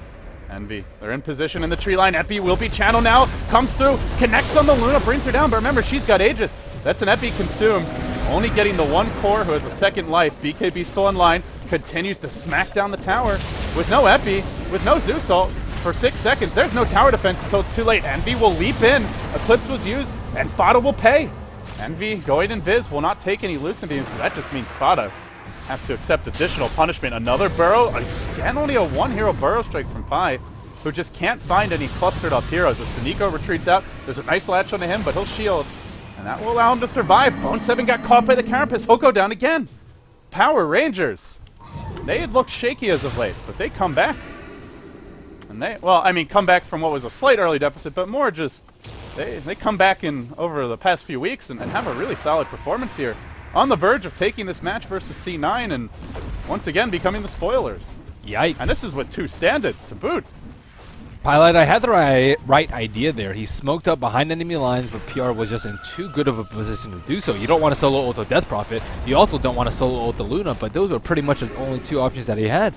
Envy, they're in position in the tree line. Epi will be channel now. Comes through, connects on the Luna, brings her down. But remember, she's got Aegis. That's an Epi consumed. Only getting the one core who has a second life. BKB still in line. Continues to smack down the tower with no Epi, with no Zeus ult for 6 seconds. There's no tower defense until it's too late. Envy will leap in. Eclipse was used, and Fada will pay. Envy going in Viz will not take any Lucent Beams, but that just means Fada has to accept additional punishment. Another burrow. Again, only a one-hero burrow strike from Pi, who just can't find any clustered up heroes. As Suniko retreats out, there's a nice latch onto him, but he'll shield. And that will allow him to survive. Bone 7 got caught by the Carapace. He'll go down again. Power Rangers. They had looked shaky as of late, but they come back. And they, well, I mean, come back from what was a slight early deficit, but more just, they come back in over the past few weeks and have a really solid performance here. On the verge of taking this match versus C9 and once again becoming the spoilers. yikes. And this is with 2 standards to boot. Pilot, I had the right idea there. He smoked up behind enemy lines, but PR was just in too good of a position to do so. You don't want to solo ult the Death Prophet. You also don't want to solo ult the Luna, but those were pretty much the only 2 options that he had.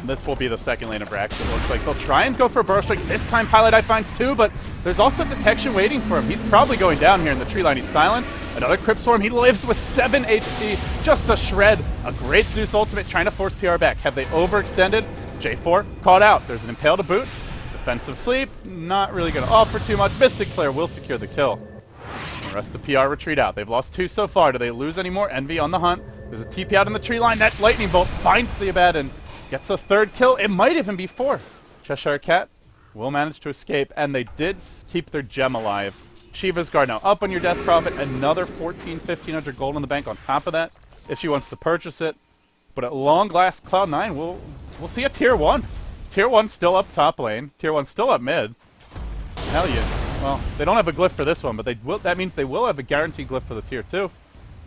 This will be the second lane of Rax. It looks like they'll try and go for a burst strike. This time Pilot Eye finds 2, but there's also detection waiting for him. He's probably going down here in the tree line. He's silenced. Another Crypt Swarm. He lives with 7 HP. Just a shred. A great Zeus ultimate trying to force PR back. Have they overextended? J4 caught out. There's an Impale to boot. Defensive Sleep. Not really going to offer too much. Mystic Flare will secure the kill. The rest of PR retreat out. They've lost 2 so far. Do they lose any more? Envy on the hunt. There's a TP out in the tree line. That Lightning Bolt finds the Abaddon. Gets a 3rd kill. It might even be 4. Cheshire Cat will manage to escape, and they did keep their gem alive. Shiva's Guard now up on your Death Prophet. Another 1,500 gold in the bank on top of that, if she wants to purchase it. But at long last, Cloud9 we'll see a Tier 1. Tier 1 still up top lane. Tier 1 still up mid. Hell yeah. Well, they don't have a glyph for this one, but they will. That means they will have a guaranteed glyph for the Tier 2.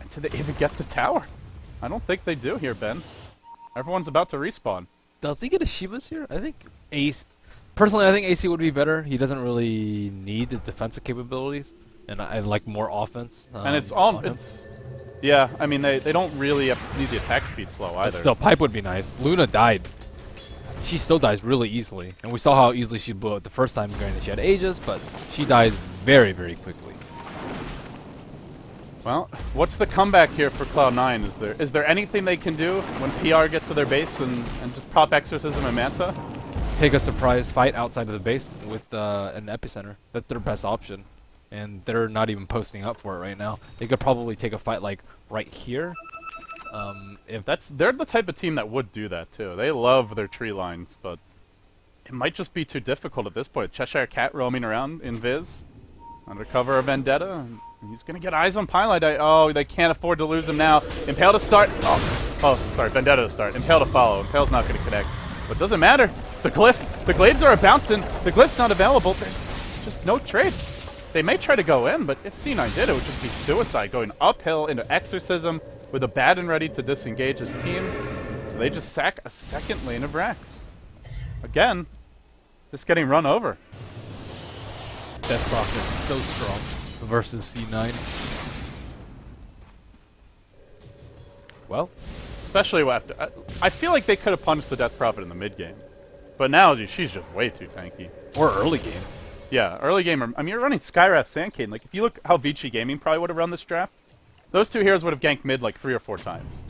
And do they even get the tower? I don't think they do here, Ben. Everyone's about to respawn. Does he get a Shivas here? I think Ace. Personally, I think AC would be better. He doesn't really need the defensive capabilities, and I like more offense. And it's all. It's. Yeah, I mean, they don't really need the attack speed slow either. But still, Pipe would be nice. Luna died. She still dies really easily. And we saw how easily she blew it the first time, granted she had Aegis, but she died very, very quickly. Well, what's the comeback here for Cloud9? Is there anything they can do when PR gets to their base and just pop Exorcism and Manta? Take a surprise fight outside of the base with an epicenter. That's their best option. And they're not even posting up for it right now. They could probably take a fight like right here. If They're the type of team that would do that too. They love their tree lines, but it might just be too difficult at this point. Cheshire Cat roaming around in Viz, under cover of Vendetta. And he's gonna get eyes on Pylite. Oh, they can't afford to lose him now. Impale to start. Oh, sorry, Vendetta to start. Impale to follow. Impale's not gonna connect, but doesn't matter. The glaives are bouncing. The glyph's not available. There's just no trade. They may try to go in, but if C9 did, it would just be suicide, going uphill into Exorcism with a Baden ready to disengage his team. So they just sack a second lane of Rex. Again, just getting run over. Death Prophet so strong versus C9. Well, Especially after... I feel like they could have punished the Death Prophet in the mid game. But now, dude, she's just way too tanky. or early game. Yeah, early game. I mean, you're running Skywrath Sandcade. Like, if you look how Vici Gaming probably would have run this draft, those two heroes would have ganked mid like 3 or 4 times.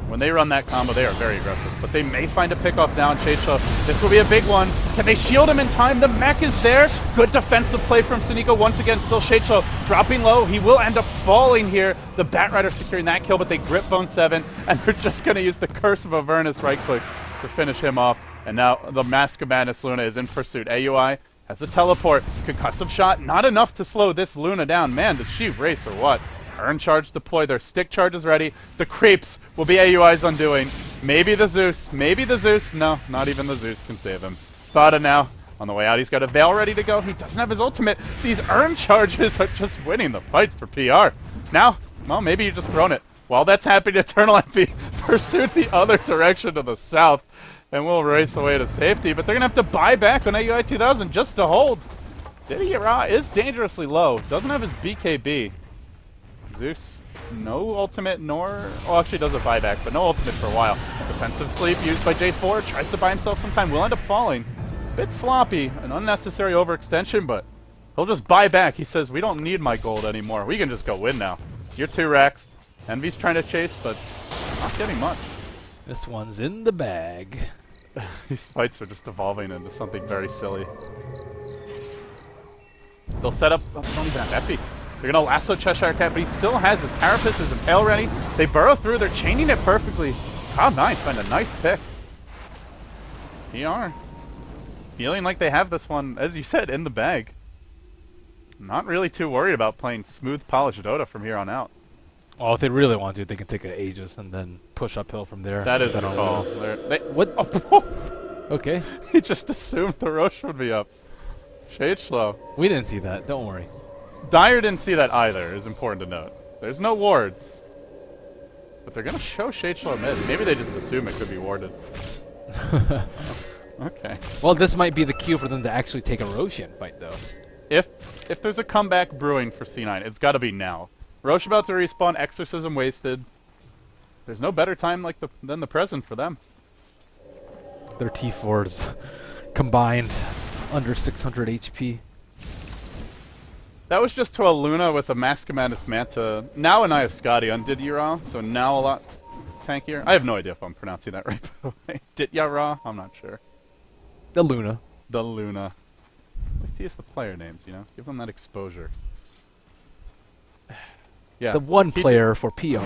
When they run that combo, they are very aggressive. But they may find a pickoff now in Shade Show. This will be a big one. Can they shield him in time? The mech is there. Good defensive play from Sneeko. Once again, still Shade Show dropping low. He will end up falling here. The Batrider securing that kill, but they grip Bone 7, and they're just going to use the Curse of Avernus right click to finish him off. And now the Mask of Madness Luna is in pursuit. AUI has a teleport. Concussive shot. Not enough to slow this Luna down. Man, did she race or what? Urn charge deploy. Their stick charge is ready. The creeps will be AUI's undoing. Maybe the Zeus. Maybe the Zeus. No, not even the Zeus can save him. Thada now. On the way out, he's got a Veil ready to go. He doesn't have his ultimate. These Urn charges are just winning the fights for PR. Now, well, maybe you just thrown it. While that's happening, Eternal MP pursued the other direction to the south and will race away to safety. But they're going to have to buy back on AUI 2000 just to hold. Diddy Ra is dangerously low. Doesn't have his BKB. Zeus, no ultimate, nor... Oh, actually does a buyback, but no ultimate for a while. Defensive sleep used by J4. Tries to buy himself some time. Will end up falling. Bit sloppy. An unnecessary overextension, but he'll just buy back. He says, we don't need my gold anymore. We can just go win now. You're 2 racks. Envy's trying to chase, but not getting much. This one's in the bag. These fights are just evolving into something very silly. They'll set up... Oh, they don't even have Epi. They're going to lasso Cheshire Cat, but he still has his Carapace, his Impale ready. They burrow through. They're chaining it perfectly. Cloud9 find a nice pick. PR. Feeling like they have this one, as you said, in the bag. Not really too worried about playing smooth, polished Dota from here on out. Oh, if they really want to, they can take an Aegis and then push uphill from there. That is the That'll- call. What? Oh, Okay. he just assumed the Roche would be up. Shade slow. We didn't see that. Don't worry. Dyer didn't see that either, is important to note. There's no wards. But they're going to show Shade Slow mid. Maybe they just assume it could be warded. Okay. Well, this might be the cue for them to actually take a Roshan fight, though. If there's a comeback brewing for C9, it's got to be now. Roche about to respawn, Exorcism wasted. There's no better time than the present for them. Their T4s combined under 600 HP. That was just to a Luna with a Mask of Madness Manta. Now an Eye of Scotty on Didyara, so now a lot tankier. I have no idea if I'm pronouncing that right, by the way. Didyara? I'm not sure. The Luna. The Luna. I like to use the player names, you know? Give them that exposure. Yeah. The one He player for PR.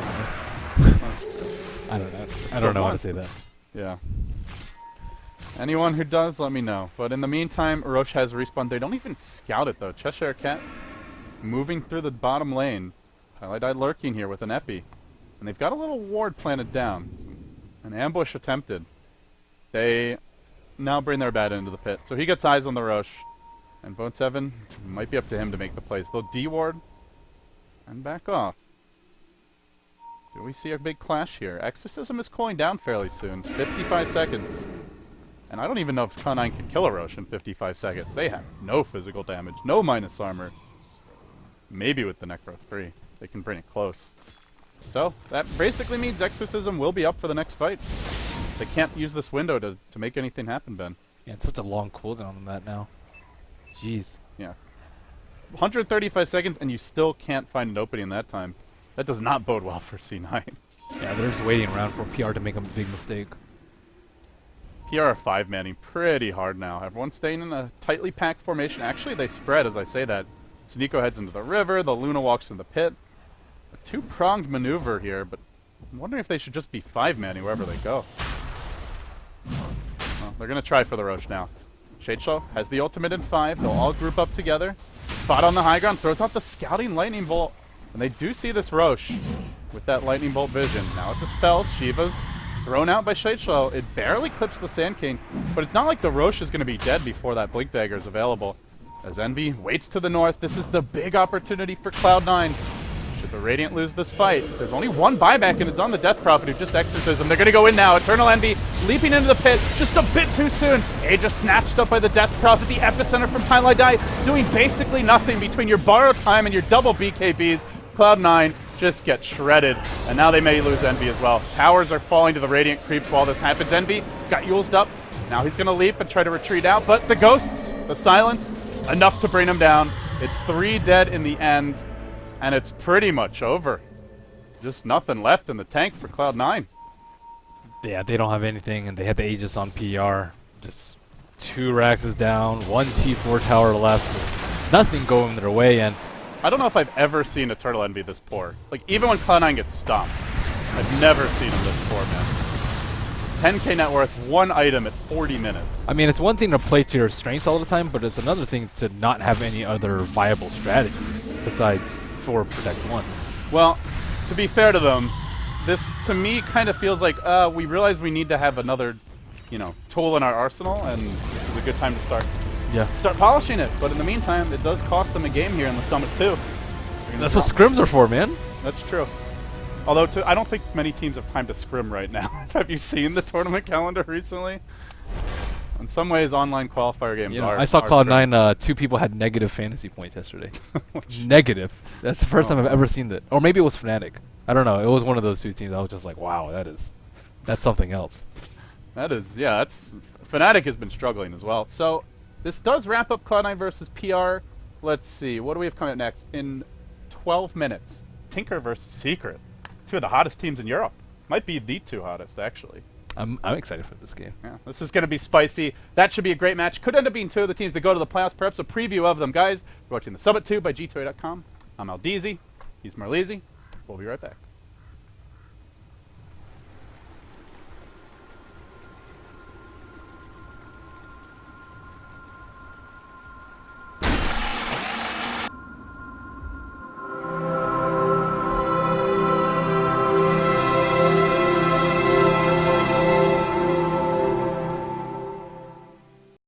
I don't know. I don't know how one. to say that. Yeah. Anyone who does, let me know. But in the meantime, Roche has respawn. They don't even scout it, though. Cheshire Cat moving through the bottom lane. Highlight lurking here with an Epi. And they've got a little ward planted down. An ambush attempted. They now bring their bat into the pit. So he gets eyes on the Roche. And Bone 7 might be up to him to make the plays. They'll D-ward and back off. Do we see a big clash here? Exorcism is cooling down fairly soon. 55 seconds. And I don't even know if Cloud9 can kill a Roche in 55 seconds. They have no physical damage, no minus armor. Maybe with the Necro 3, they can bring it close. So, that basically means Exorcism will be up for the next fight. They can't use this window to make anything happen, Ben. Yeah, it's such a long cooldown on that now. Jeez. Yeah. 135 seconds, and you still can't find an opening in that time. That does not bode well for C9. Yeah, they're just waiting around for PR to make a big mistake. PR are 5-manning pretty hard now. Everyone's staying in a tightly packed formation. Actually, they spread as I say that. Sneeko heads into the river. The Luna walks in the pit. A 2-pronged maneuver here, but I'm wondering if they should just be 5-manning wherever they go. Well, they're going to try for the Roche now. Shadeshow has the ultimate in 5. They'll all group up together. Spot on the high ground, throws out the scouting lightning bolt. And they do see this Roche with that lightning bolt vision. Now it dispels. Shiva's thrown out by Shadeshow. It barely clips the Sand King, but it's not like the Roche is going to be dead before that Blink Dagger is available. As Envy waits to the north, this is the big opportunity for Cloud9. Should the Radiant lose this fight, there's only one buyback, and it's on the Death Prophet who just Exorcism. They're going to go in now. Eternal Envy leaping into the pit just a bit too soon. Aegis snatched up by the Death Prophet, the epicenter from Highlight Die, doing basically nothing between your borrowed time and your double BKBs. Cloud9 just get shredded, and now they may lose Envy as well. Towers are falling to the Radiant creeps while this happens. Envy got Yulesed up. Now he's going to leap and try to retreat out, but the ghosts, the silence, enough to bring him down. It's 3 dead in the end, and it's pretty much over. Just nothing left in the tank for Cloud9. Yeah, they don't have anything, and they had the Aegis on PR. Just 2 Raxes down, 1 T4 tower left. Just nothing going their way, and I don't know if I've ever seen Eternal Envy this poor. Like, even when Cloud9 gets stomped, I've never seen him this poor, man. 10k net worth, 1 item at 40 minutes. I mean, it's one thing to play to your strengths all the time, but it's another thing to not have any other viable strategies besides 4 Protect 1. Well, to be fair to them, this, to me, kind of feels like, we realize we need to have another, you know, tool in our arsenal, and this is a good time to start polishing it. But in the meantime, it does cost them a game here in the Summit, too. That's what scrims are for, man. That's true. Although, I don't think many teams have time to scrim right now. Have you seen the tournament calendar recently? In some ways, online qualifier games are. I saw scrims. Cloud9, 2 people had negative fantasy points yesterday. Negative. That's the first time I've ever seen that. Or maybe it was Fnatic. I don't know. It was one of those 2 teams. I was just like, wow, that's something else. That is, yeah, that's... Fnatic has been struggling as well. So, this does wrap up Cloud9 versus PR. Let's see. What do we have coming up next? In 12 minutes, Tinker versus Secret. 2 of the hottest teams in Europe. Might be the 2 hottest, actually. I'm excited for this game. Yeah, this is going to be spicy. That should be a great match. Could end up being 2 of the teams that go to the playoffs. Perhaps a preview of them. Guys, you're watching the Summit 2 by G2A.com. I'm Aldeezy. He's Marleezy. We'll be right back.